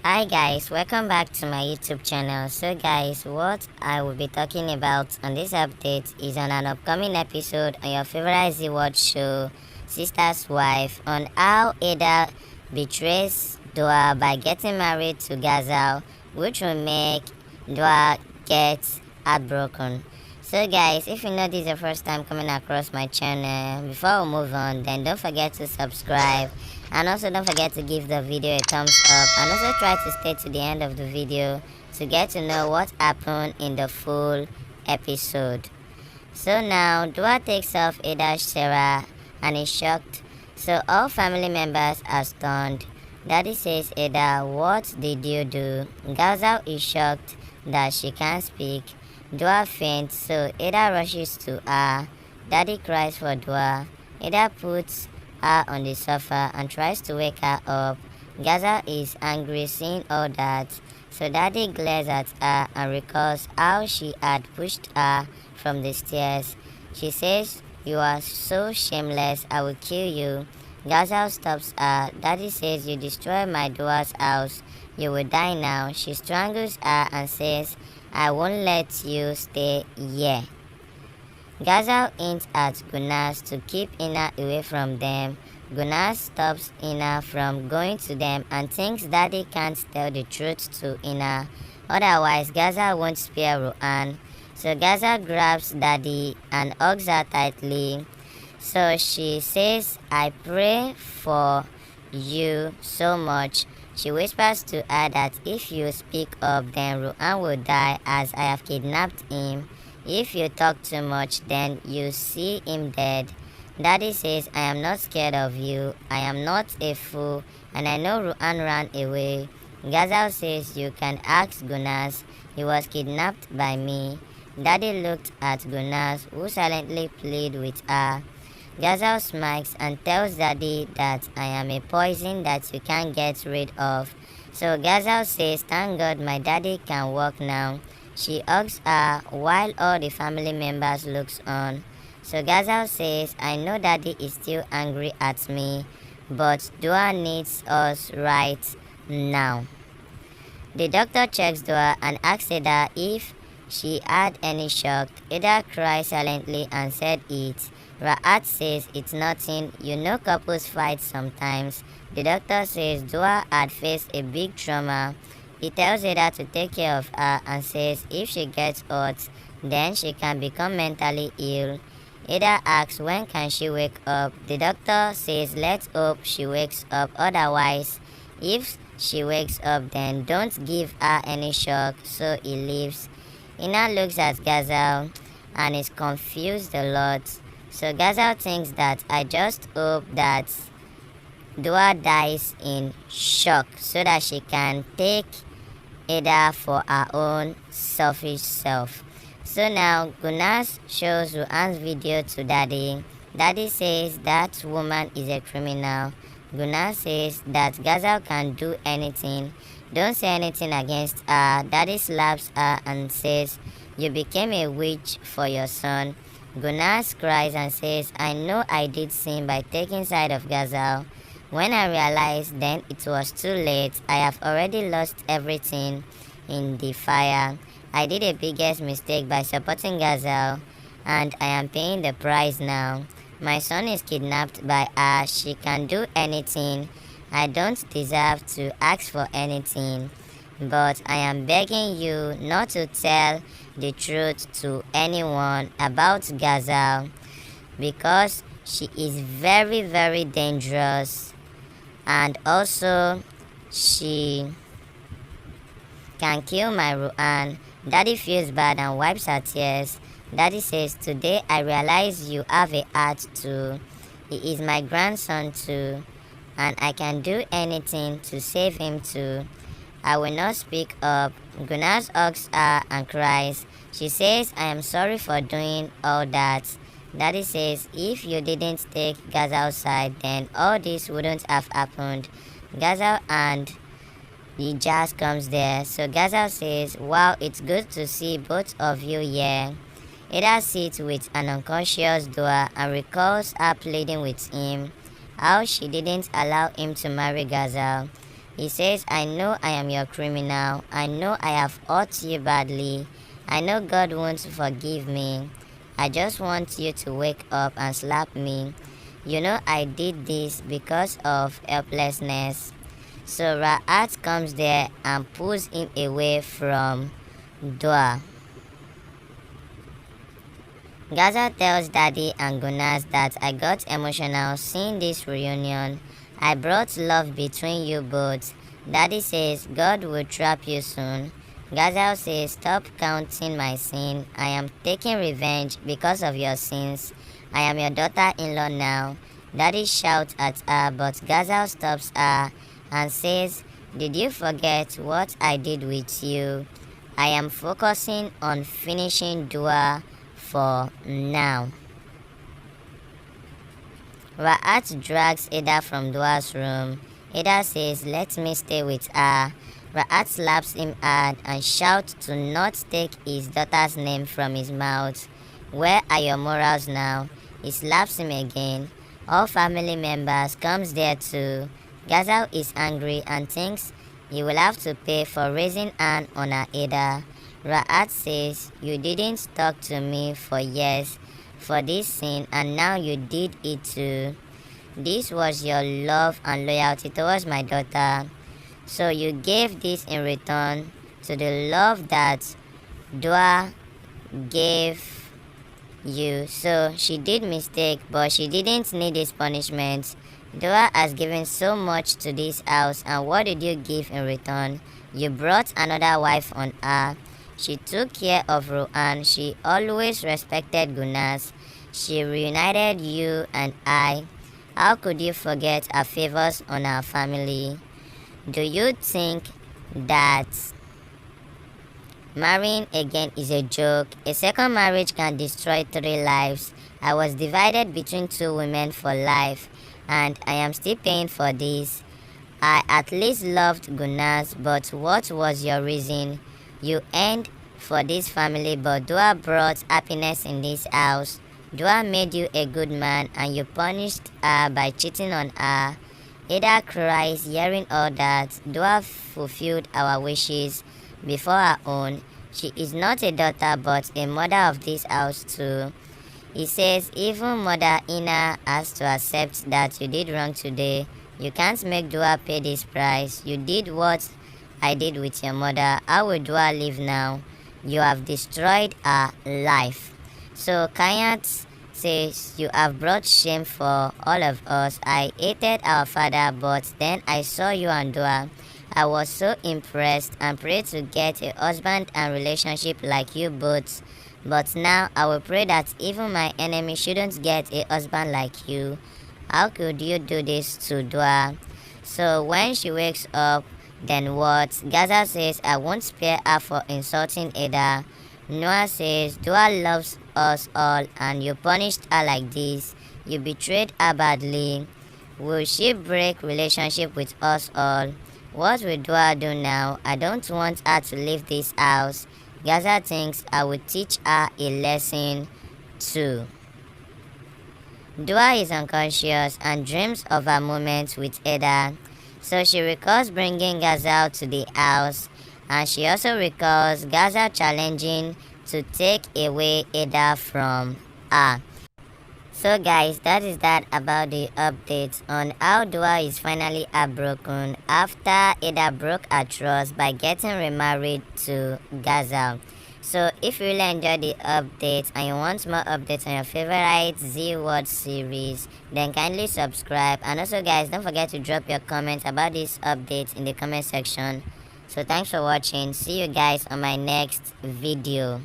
Hi guys, welcome back to my YouTube channel. So guys, what I will be talking about on this update is on an upcoming episode on your favorite Zee World show, Sister's Wife, on how Haider betrays Dua by getting married to Gazal, which will make Dua get heartbroken. So guys, if you know this is your first time coming across my channel, before we move on, then don't forget to subscribe, and also don't forget to give the video a thumbs up, and also try to stay to the end of the video to get to know what happened in the full episode. So now Dua takes off Haider's Sarah and is shocked. So all family members are stunned. Daddy says, Haider, what did you do? Gazal is shocked that she can't speak. Dua faints, so Haider rushes to her. Daddy cries for Dua. Haider puts her on the sofa and tries to wake her up. Gazal is angry seeing all that, so Daddy glares at her and recalls how she had pushed her from the stairs. She says, you are so shameless, I will kill you. Gazal stops her. Daddy says, you destroyed my Dua's house, you will die now. She strangles her and says, I won't let you stay here. Gazal hints at Gunas to keep Ina away from them. Gunas stops Ina from going to them and thinks Daddy can't tell the truth to Ina, otherwise Gazal won't spare Ruan. So Gazal grabs Daddy and hugs her tightly. So she says, I pray for you so much. She whispers to her that if you speak up, then Ruan will die as I have kidnapped him. If you talk too much, then you see him dead. Daddy says, I am not scared of you. I am not a fool, and I know Ruan ran away. Gazal says, you can ask Gunas. He was kidnapped by me. Daddy looked at Gunas, who silently pleaded with her. Gazal smiles and tells Daddy that I am a poison that you can't get rid of. So Gazal says, thank God my daddy can walk now. She hugs her while all the family members looks on. So Gazal says, I know Daddy is still angry at me, but Dua needs us right now. The doctor checks Dua and asks Haider if she had any shock. Haider cries silently and said it. Raat says it's nothing, you know couples fight sometimes. The doctor says Dua had faced a big trauma. He tells Haider to take care of her and says if she gets hurt, then she can become mentally ill. Haider asks when can she wake up. The doctor says let's hope she wakes up, otherwise if she wakes up then don't give her any shock, so he leaves. Ina looks at Gazal and is confused a lot. So Gazal thinks that I just hope that Dua dies in shock so that she can take Haider for her own selfish self. So now Gunas shows Ruan's video to Daddy. Daddy says that woman is a criminal. Gunas says that Gazal can do anything. Don't say anything against her. Daddy slaps her and says, you became a witch for your son. Gunas cries and says, I know I did sin by taking side of Gazal. When I realized, then it was too late. I have already lost everything in the fire. I did a biggest mistake by supporting Gazal, and I am paying the price now. My son is kidnapped by her. She can do anything. I don't deserve to ask for anything, but I am begging you not to tell the truth to anyone about Gazal, because she is very, very dangerous, and also she can kill my Ruan. Daddy feels bad and wipes her tears. Daddy says, today I realize you have a heart too. He is my grandson too, and I can do anything to save him too. I will not speak up. Gunas hugs her and cries. She says, I am sorry for doing all that. Daddy says, if you didn't take Gazal's side, then all this wouldn't have happened. Gazal and the jazz comes there. So Gazal says, wow, it's good to see both of you here. Haider sits with an unconscious Dua and recalls her pleading with him, how she didn't allow him to marry Gazal. He says, I know I am your criminal. I know I have hurt you badly. I know God won't forgive me. I just want you to wake up and slap me. You know I did this because of helplessness. So Ra'at comes there and pulls him away from Dua. Gazal tells Daddy and Gunas that I got emotional seeing this reunion. I brought love between you both. Daddy says God will trap you soon. Gazal says stop counting my sin. I am taking revenge because of your sins. I am your daughter-in-law now. Daddy shouts at her, but Gazal stops her and says, did you forget what I did with you? I am focusing on finishing Dua for now. Ra'at drags Ada from Dua's room. Ada says, let me stay with her. Ra'at slaps him hard and shouts to not take his daughter's name from his mouth. Where are your morals now? He slaps him again. All family members comes there too. Gazal is angry and thinks he will have to pay for raising Anne on her Ada. Ra'at says, you didn't talk to me for years for this sin and now you did it too. This was your love and loyalty towards my daughter. So you gave this in return to the love that Dua gave you. So she did mistake, but she didn't need this punishment. Dua has given so much to this house, and what did you give in return? You brought another wife on her. She took care of Rohan. She always respected Gunas. She reunited you and I. How could you forget her favors on our family? Do you think that marrying again is a joke? A second marriage can destroy 3 lives. I was divided between 2 women for life, and I am still paying for this. I at least loved Gunas, but what was your reason? You earned for this family, but Dua brought happiness in this house. Dua made you a good man, and you punished her by cheating on her. Ada cries hearing all that. Dua fulfilled our wishes before her own. She is not a daughter, but a mother of this house too. He says, even Mother Ina has to accept that you did wrong today. You can't make Dua pay this price. You did what I did with your mother. How will Dua live now? You have destroyed her life. So Kayat says, you have brought shame for all of us. I hated our father, but then I saw you and Dua. I was so impressed and prayed to get a husband and relationship like you both. But now I will pray that even my enemy shouldn't get a husband like you. How could you do this to Dua? So when she wakes up, then what? Gazal says, I won't spare her for insulting Ada. Noah says, Dua loves us all and you punished her like this. You betrayed her badly. Will she break relationship with us all? What will Dua do now? I don't want her to leave this house. Gazal thinks I will teach her a lesson too. Dua is unconscious and dreams of her moments with Ada. So she recalls bringing Gazal to the house, and she also recalls Gazal challenging to take away Ada from her. So guys, that is that about the updates on how Dua is finally heartbroken after Ada broke her trust by getting remarried to Gazal. So if you really enjoyed the updates and you want more updates on your favorite Zee World series, then kindly subscribe. And also guys, don't forget to drop your comments about these updates in the comment section. So thanks for watching. See you guys on my next video.